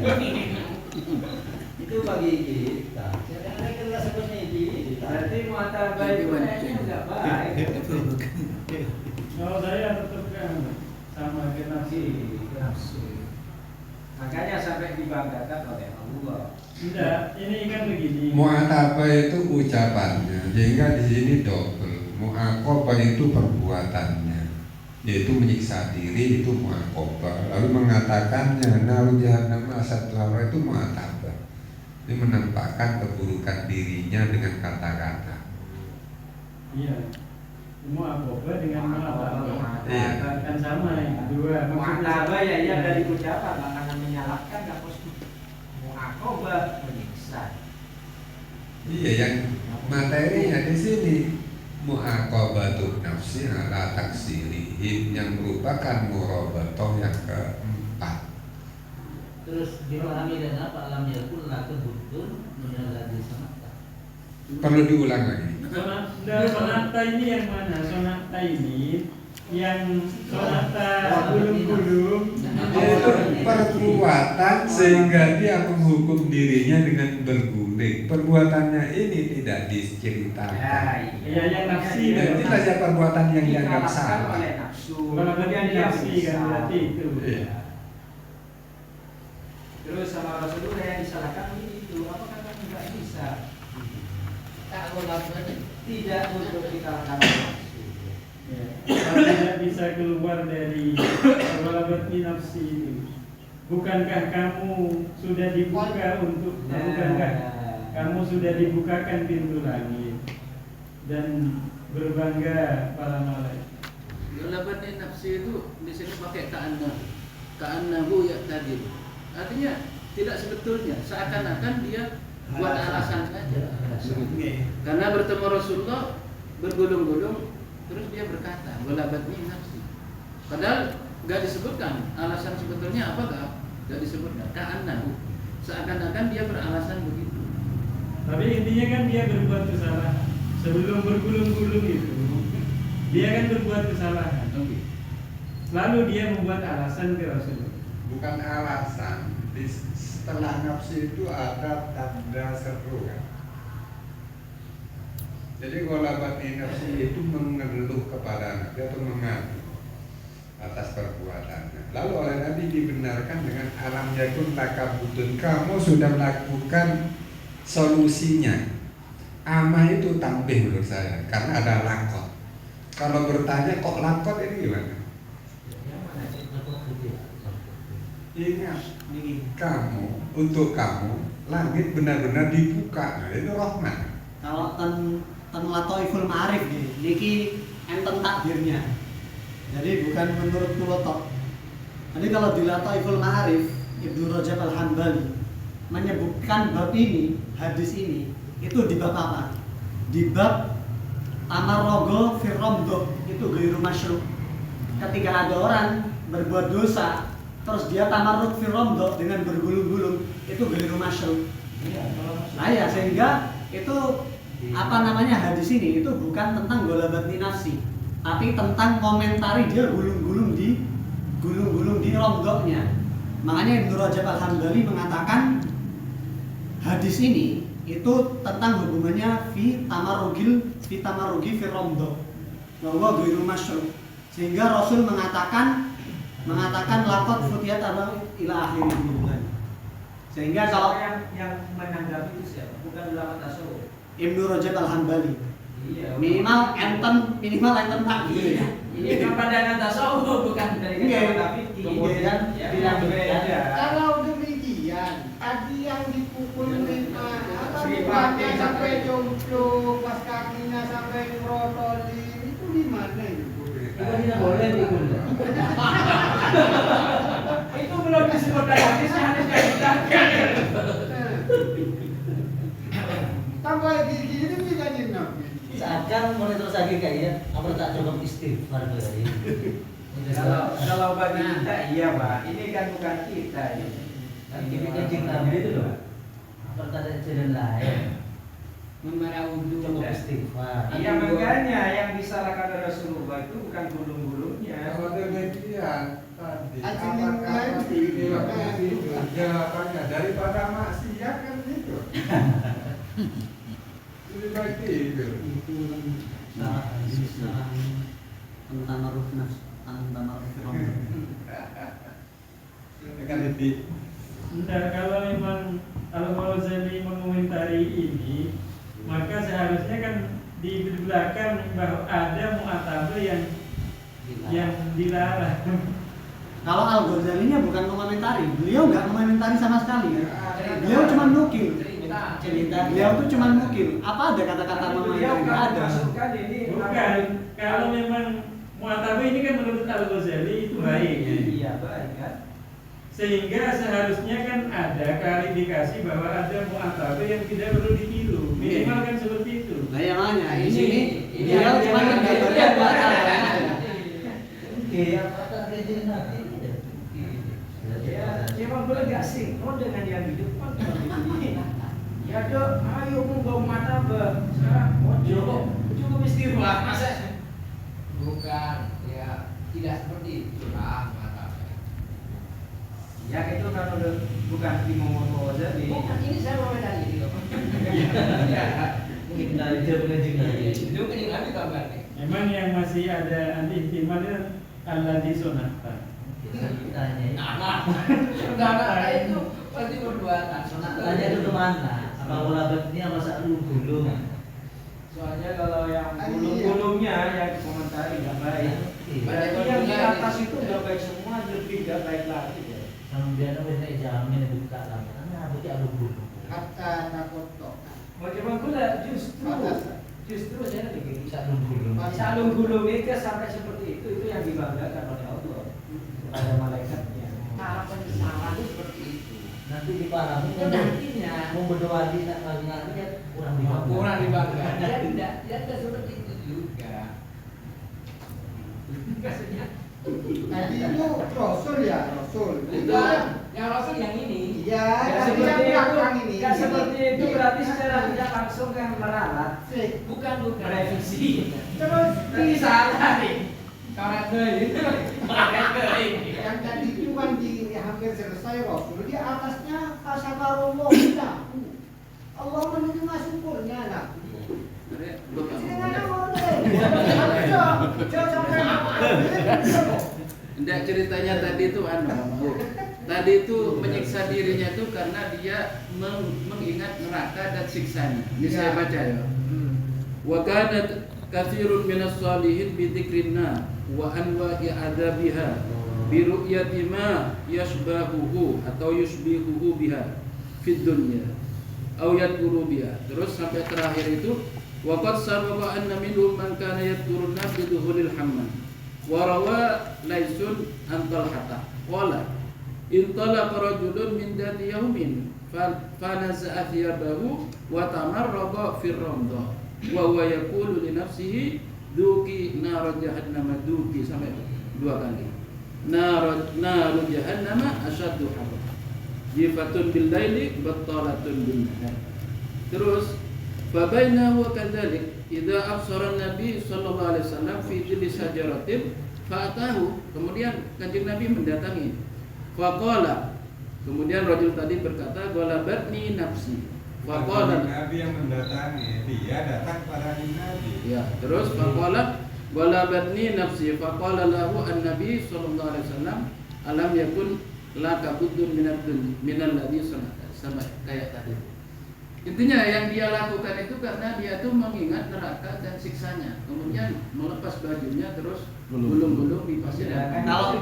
Itu bagi kita. Jangan kita seperti ini. berarti muatabah itu kayaknya nggak baik. Kalau saya tetap kan sama kita Nafsu. Makanya sampai dibanggakan oleh Allah. Tidak, ini kan begini. Mu'atabah itu ucapannya, sehingga di sini double. Mu'aqabah itu perbuatannya, yaitu menyiksa diri itu mu'aqabah. Lalu mengatakannya, naru jahannam asatuhara itu mu'atabah. Ini menampakkan keburukan dirinya dengan kata-kata. Iya. Mu'aqabah dengan mu'atabah. Iya. Kan sama yang kedua. Muatabah ya iya dari ucapan, makanya menyalahkan nggak positif. Muakobah menyiksa. Iya, yang materinya di sini mu'aqabatun nafsi ala taksirihim, yang merupakan murabatoh yang keempat. Terus dipahami dan apa alam yakul la kebutun menjadi semata. Perlu diulang lagi. Sonata ini yang mana? Sonata ini yang sonata gulung-gulung. Itu perbuatan sehingga dia menghukum dirinya dengan berguling. Perbuatannya ini tidak diceritakan. Ya, yang nafsi Dan itu saja perbuatan yang dianggap salah. oleh nafsu. Kalau Kemudian berarti dia nafsi kan menyesal. berarti itu. Iya. Terus sama Rasulullah yang disalahkan itu, apakah kamu nggak bisa? Tak boleh tidak untuk dikalahkan oleh nafsu. Ya. Kalau tidak bisa keluar dari walabat nafsi itu, bukankah kamu sudah dibuka untuk bukankah kamu sudah dibukakan pintu langit dan berbangga para malaikat? Galabat nafsi itu di sini pakai ka'annahu ya tadi. Artinya tidak sebetulnya, seakan-akan dia buat alasan saja. Karena bertemu Rasulullah bergulung-gulung, terus dia berkata galabat nafsi. Padahal nggak disebutkan alasan sebetulnya apa, nggak disebutkan. Ka'annahu, seakan-akan dia beralasan begitu. Tapi intinya kan dia berbuat kesalahan. Sebelum bergulung-gulung itu, dia kan berbuat kesalahan. Oke. Lalu dia membuat alasan ke Rasulullah. Bukan alasan. Setelah nafsu itu ada tanda seru kan. Jadi golabat nafsi itu mengeluh kepada Nabi atau mengadu atas perbuatannya. Lalu oleh Nabi dibenarkan dengan alam yakun lakabutun. Kamu sudah melakukan solusinya. Amah itu tambih menurut saya karena ada lakot. Kalau bertanya kok lakot ini gimana? Ingat, kamu untuk kamu langit benar-benar dibuka. Nah, itu rahmat. Kalau ten latoiful ma'arif niki enten takdirnya. Jadi bukan menurut kula tok. Jadi kalau di latoiful ma'arif Ibnu Rajab Al-Hambali menyebutkan bab ini, hadis ini itu di bab apa? Di bab tamarrogo firromdo, itu ghairu masyru'. Ketika ada orang berbuat dosa terus dia tamarruk firromdo dengan bergulung-gulung, itu ghairu masyru'. Nah ya, sehingga itu apa namanya, hadis ini itu bukan tentang golabat nafsi, tapi tentang komentari dia gulung-gulung di romdoknya. Makanya Ibnu Rajab Al-Hambali mengatakan hadis ini itu tentang hubungannya fi tamarrugi fi romdok, bahwa ghairu masyru'. Sehingga Rasul mengatakan lakot futiyat ila akhir gitu. Sehingga kalau yang menanggapi itu siapa? Bukan ulama tasawuf. Ibnu Rajab Al-Hambali. Iya. Minimal enten takdir. Ini kan pandangan tasawuf bukan dari Iya. tapi Kemudian ya, dilanjutkan. beda. Kalau demikian, tadi yang dipukul lima, Sripating sampai jomplo, pas kakinya sampai merotolin, itu di mana itu? Itu tidak boleh dikul. Itu belum disebut dari hadisnya, hadisnya dikatakan. Tambah gigi ini bisa jenap. Seakan mulai terus lagi kayak apa tak cukup istighfar dari. Kalau bagi kita iya Pak, ini kan bukan kita ini. Ini kan cinta itu loh. Pertanyaan jalan lain. Memara wudhu. Cukup istighfar. Iya makanya yang disalahkan Rasulullah itu bukan gulung-gulungnya. Kalau demikian tadi Ajin apakah lagi. itu jawabannya daripada maksiat kan itu. Lebih baik itu. Itu tentang maruf nafs, tentang maruf firman. Dengan itu. Bentar, kalau Ghazali mengomentari ini, maka seharusnya kan di belakang bahwa ada mu'atabe yang dilarang. Kalau Al-Ghazalinya bukan mengomentari, beliau nggak mengomentari sama sekali. Beliau cuma nukil. Cerita. Beliau tuh cuma nukil. Apa ada kata-kata mengomentari? Nggak ada. Masukkan ini. Bukan, kalau memang mu'atabe ini kan menurut Al-Ghazali itu baik. Iya baik kan. Sehingga seharusnya kan ada klarifikasi bahwa ada mu'atabe yang tidak perlu ditiru. Minimal kan seperti itu. Nah yang mana? Ini- Ini ini beliau yang- cuma yang- menggambarkan yang- mu'atabe. Oke, apa tak kerja nanti? Ya, memang boleh gak sinkron dengan yang di depan seperti ini. Ya dok, ayo mau mata ber. Sekarang cukup istighfar masa. Bukan, ya tidak seperti itulah mata. Ya itu kan udah bukan di Momoto aja di. Bukan, ini saya komentari ini kok. Mungkin dari dia mengaji lagi. Itu kan yang Nabi gambar nih. Memang yang masih ada nanti ihtimalnya alladzi sonata. Ditanya. Nah, itu pasti perbuatan. Tanya itu kemana? Apa ulabat ini apa sa'lul gulung? Soalnya kalau yang Gulung-gulungnya yang dikomentari nggak baik. Banyak Yang di yang atas itu nggak baik semua, lebih nggak baik lagi ya. Kemudian wis jamin buka lah. Ana buka alul gulung. Kata takotok. Bagaimana pula justru saya bikin sa'lul gulung. Salung gulung itu sampai seperti itu yang dibanggakan oleh Allah kepada malaikatnya. cara penyesalan itu seperti itu. Nanti di parah Itu nantinya mau berdoa di nak lagi ya kurang dibanggakan. kurang dibanggakan. Dia tidak seperti itu juga. Maksudnya Tadi itu Rasul ya, Rasul. bukan yang Rasul yang ini. Iya, Nggak tadi seperti yang itu, belakang ini. nggak seperti itu berarti secara tidak langsung kan meralat Bukan merevisi. Terus Ini salah nih. Karena itu. yang tadi itu kan di hampir selesai Rasul, di atasnya kasabarullah lahu. Allah menerima syukurnya lah. Tidak, ceritanya tadi itu tadi itu menyiksa dirinya itu karena dia mengingat neraka dan siksanya. Ini saya baca ya. Wa kanat katsirun minas shalihin bi dzikrinna wa anwa'i adzabiha bi ru'yati ma yashbahuhu atau yushbihuhu biha fid dunya aw yadkuru biha. Terus sampai terakhir itu wa qad sabaqa anna minhum man kana yadkuruna bi duhulil hammam wa rawa laisun antal hatta qala intalaqa rajulun min dati yaumin fa naza'a thiyabahu wa tamarraqa fi ramda wa huwa yaqulu li nafsihi duki nar jahannam duki sampai 2 kali nar jahannam asyaddu harra jifatun bil laili battalatun bin nahar. Terus fa bainahu wa kadzalik idza absara nabi sallallahu alaihi wasallam fi jilli sajaratin fa'atahu, kemudian Kanjeng Nabi mendatangi faqala, kemudian rajul tadi berkata golabatni nafsi faqala, Nabi yang mendatangi, dia datang pada Nabi. ya, terus faqala golabatni nafsi faqala lahu an-nabi sallallahu alaihi wasallam alam yakun laka buddun minal ladzi sanata, sama kayak tadi. Intinya yang dia lakukan itu karena dia tuh mengingat neraka dan siksanya, kemudian melepas bajunya terus gulung-gulung di pasir. Kalau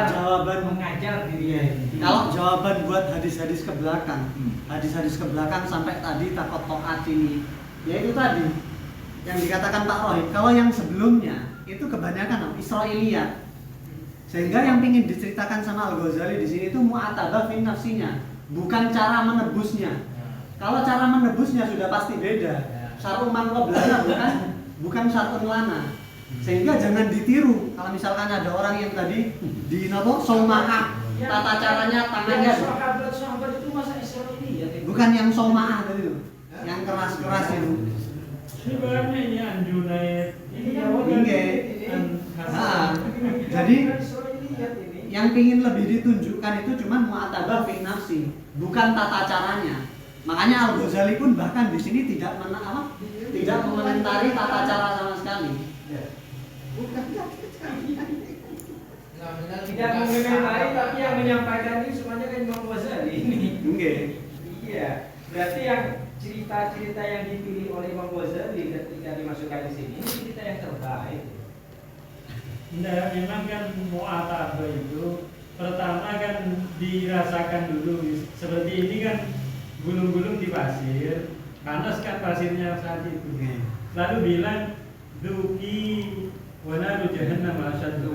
jawaban mengajar dirinya ini. Kalau jawaban buat hadis-hadis ke belakang, hadis-hadis ke belakang sampai tadi takut toat ini, ya itu tadi yang dikatakan Pak Rohim. Kalau yang sebelumnya itu kebanyakan Israiliyat, sehingga yang ingin diceritakan sama Al Ghazali di sini itu mu'atabah fi nafsinya, bukan cara menebusnya. Kalau cara menebusnya sudah pasti beda. Syar'un man qablana bukan syar'un lana. Sehingga jangan ditiru. Kalau misalkan ada orang yang tadi di soma'ah, tata caranya tangannya Sahabat itu masa Israiliyat. bukan yang soma'ah tadi loh. Yang keras-keras itu. Sebenarnya ini Anjunaid. Jadi yang ingin lebih ditunjukkan itu cuma mu'atabah fi nafsi, bukan tata caranya. Makanya Al Ghazali pun bahkan di sini tidak mengomentari tata cara sama sekali. Tidak mengomentari tapi yang menyampaikan ini semuanya kan Imam Ghazali ini. Iya. Berarti yang cerita-cerita yang dipilih oleh Imam Ghazali ketika dimasukkan di sini ini cerita yang terbaik. Nah, memang kan mu'atabah itu pertama kan dirasakan dulu. Seperti ini kan gulung-gulung di pasir, panas kan pasirnya saat itu. Lalu bilang duki wala jahannam asyaddu.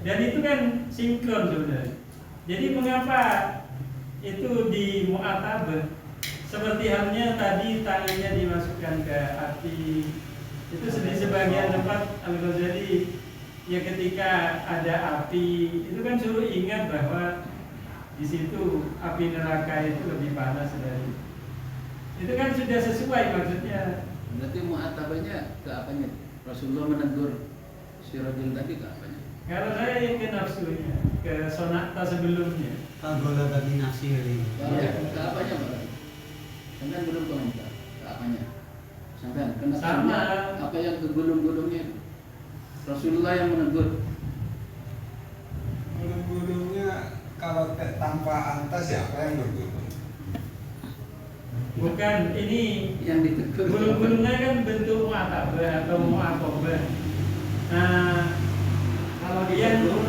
Dan itu kan sinkron sebenarnya. Jadi mengapa itu di mu'atabah? Seperti halnya tadi tangannya dimasukkan ke api. Itu di sebagian tempat Al-Ghazali ya ketika ada api itu kan suruh ingat bahwa di situ api neraka itu lebih panas dari itu kan sudah sesuai maksudnya. Berarti mu'atabahnya ke apanya? Rasulullah menegur si rajul tadi ke apanya? Kalau saya ke nafsunya. ke sonata sebelumnya. Panggola bagi nasiri. Ke apanya Pak? Sampai belum komentar. Ke apanya? Sampai kena Sama. apa yang ke gunung-gunungnya? Rasulullah yang menegur. Gunung-gunungnya kalau tanpa antas siapa yang bergunung? Bukan, ini Yang ditegur. gunung-gunungnya kan bentuk mu'atabah atau mu'aqabah. Nah, Kalau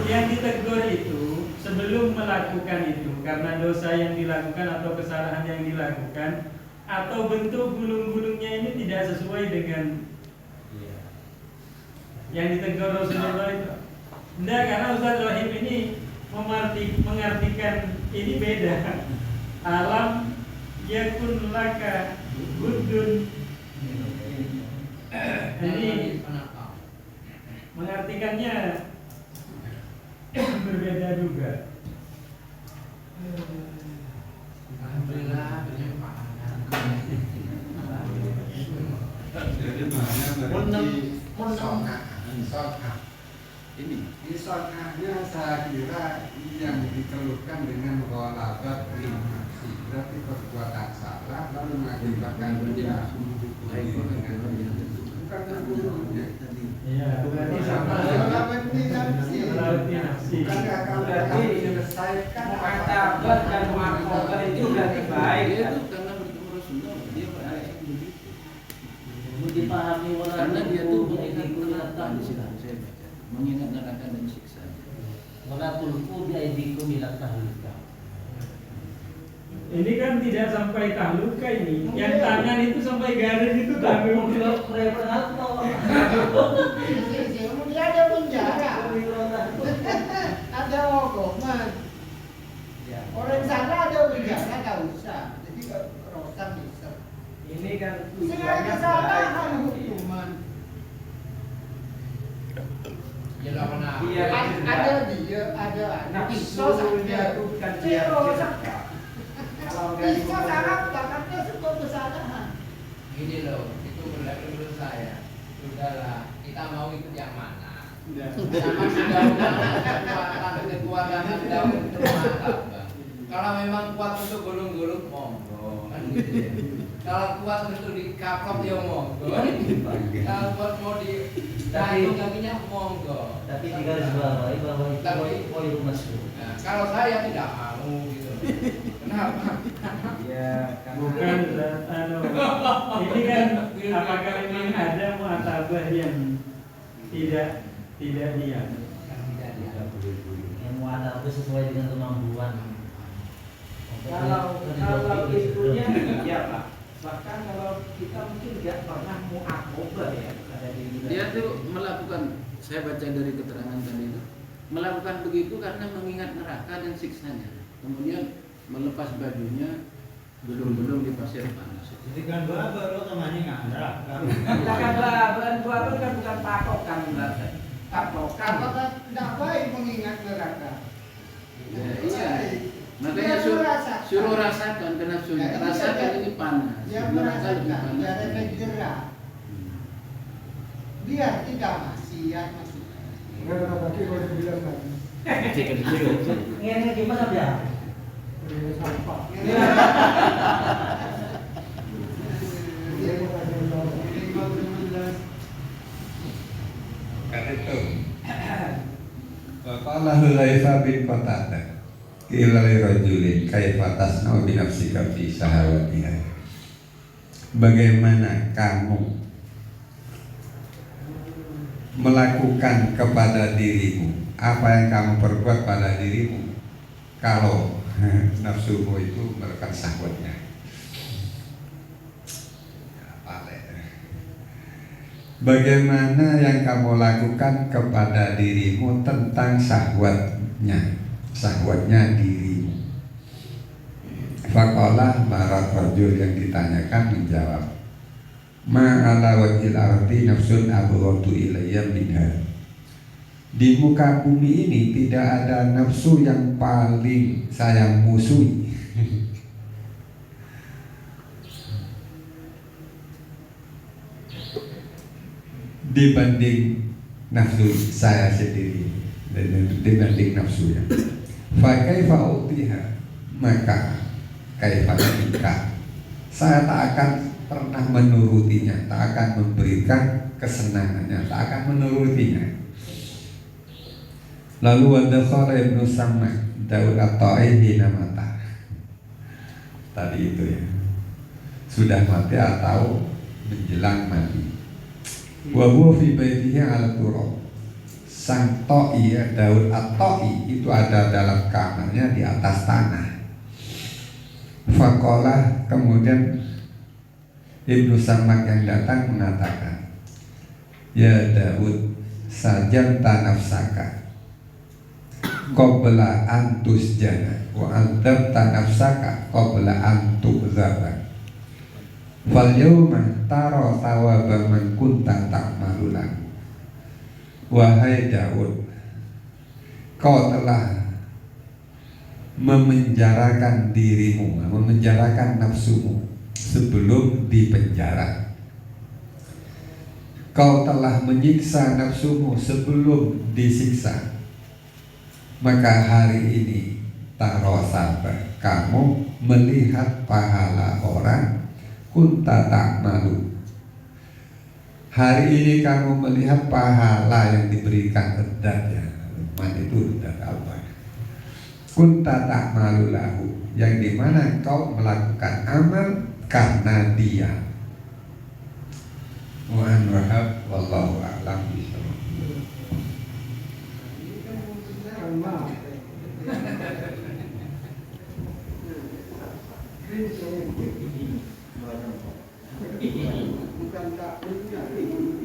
yang ditegur itu sebelum melakukan itu karena dosa yang dilakukan atau kesalahan yang dilakukan atau bentuk gunung-gunungnya ini tidak sesuai dengan yang ditegur Rasulullah itu. Enggak, karena Ustaz Rohim ini mengartikan ini beda. Alam yakun laka gudun. Ini mengartikannya berbeda juga. Alhamdulillah penyimpanan. Jadi makanya Sokah. Ini. Di sokahnya saya kira yang dikeluhkan dengan ghalabat rimasi, berarti perbuatan salah lalu mengakibatkan dia itu dengan bukan terbunuhnya. Iya, berarti sama. Ghalabat rimasi. Bukankah kalau Berarti menyelesaikan mu'atabah dan mu'aqabah itu berarti baik. Dia Kan? tuh karena bertemu Rasulullah dia baik begitu. Dipahami Karena dia tuh mengingat biaidikum neraka di sini saya baca. Mengingat neraka dan siksa. wala tulqu biaidikum ila tahlukah. Ini kan tidak sampai tahluka ini. Yang tangan itu sampai garis itu tahluka. Kemudian ada penjara, ada hukuman. Orang sana ada penjara nggak usah. Jadi rosan bisa. Ini kan Segala kesalahan hukuman. Ya lah mana? Iya. Ada dia, ada anak. Pisau saja. bukan Kalau nggak Pisau dihukum- sangat bakatnya sebuah kesalahan. Gini loh, itu menurut saya. Sudahlah, kita mau ikut yang mana? Sama sudah kekuatan Anda untuk mengatakan. Kalau memang kuat untuk gulung-gulung, monggo kan gitu ya. Kalau kuat untuk dikaplok ya monggo. Kalau kuat mau di gantung kakinya monggo. Tapi di garis bawahi bahwa itu Tapi- poin masuk. Nah, kalau saya tidak mau gitu. Kenapa? Ya, Bukan ini kan apakah memang ada mu'atabah yang tidak diam? yang mu'atabah sesuai dengan kemampuan. Kalau itunya ya Pak. Bahkan kalau kita mungkin tidak pernah mu'aqabah ya pada diri kita. Dia tuh melakukan, saya baca dari keterangan tadi itu, melakukan begitu karena mengingat neraka dan siksanya. Kemudian melepas bajunya belum di pasir panas. Jadi kan baru kemana nggak ada. Kita kan bulan kan bukan patokan Mbak. Patokan. Apakah tidak baik mengingat neraka? Ya, iya. Makanya Dia merasakan. suruh rasakan karena Ya, ini rasakan dia- ini panas. Dia Neraka merasakan, lebih panas. dia efek jerah. Biar tidak maksiat maksudnya. Ini gimana ya? Kan itu. Qala Hulaifah bin Qatadah ila lirajulin kaifa tasna'u bi nafsika fi syahawatiha. Bagaimana kamu melakukan kepada dirimu apa yang kamu perbuat pada dirimu kalau nafsumu itu merupakan syahwatnya. Bagaimana yang kamu lakukan kepada dirimu tentang syahwatnya dirimu. Faqala marad rajul yang ditanyakan menjawab, ma ala wajhil ardi nafsun abghadu ilayya minha. Di muka bumi ini tidak ada nafsu yang paling saya musuhi dibanding nafsu saya sendiri. dibanding nafsunya. Fa kaifa utiha, maka kaifa tika, saya tak akan pernah menurutinya, tak akan memberikan kesenangannya, tak akan menurutinya. Lalu wadakhala Ibnu Sammak Daud at-Ta'i mata. Tadi itu ya, sudah mati atau menjelang mati. Wa huwa fi baitihi ala turab. Sang Ta'i ya, Daud at-Ta'i itu ada dalam kamarnya di atas tanah. Faqala, kemudian Ibnu Sammak yang datang mengatakan, ya Daud, sajanta nafsaka qabla an tusjana wa antabta nafsaka qabla an tu'zaba. Fal yawma tara thawaba man kunta ta'malulan. Wahai Daud, kau telah memenjarakan dirimu, memenjarakan nafsumu sebelum dipenjara. Kau telah menyiksa nafsumu sebelum disiksa. Maka hari ini tarosabah, kamu melihat pahala orang kunta tak malu. Hari ini kamu melihat pahala yang diberikan edatnya. Man itu edat apa? Kunta tak malu lahu, yang dimana kau melakukan amal karena dia. Mu'an wahab wallahu a'lam bishawab.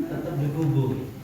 Tetap dikubur.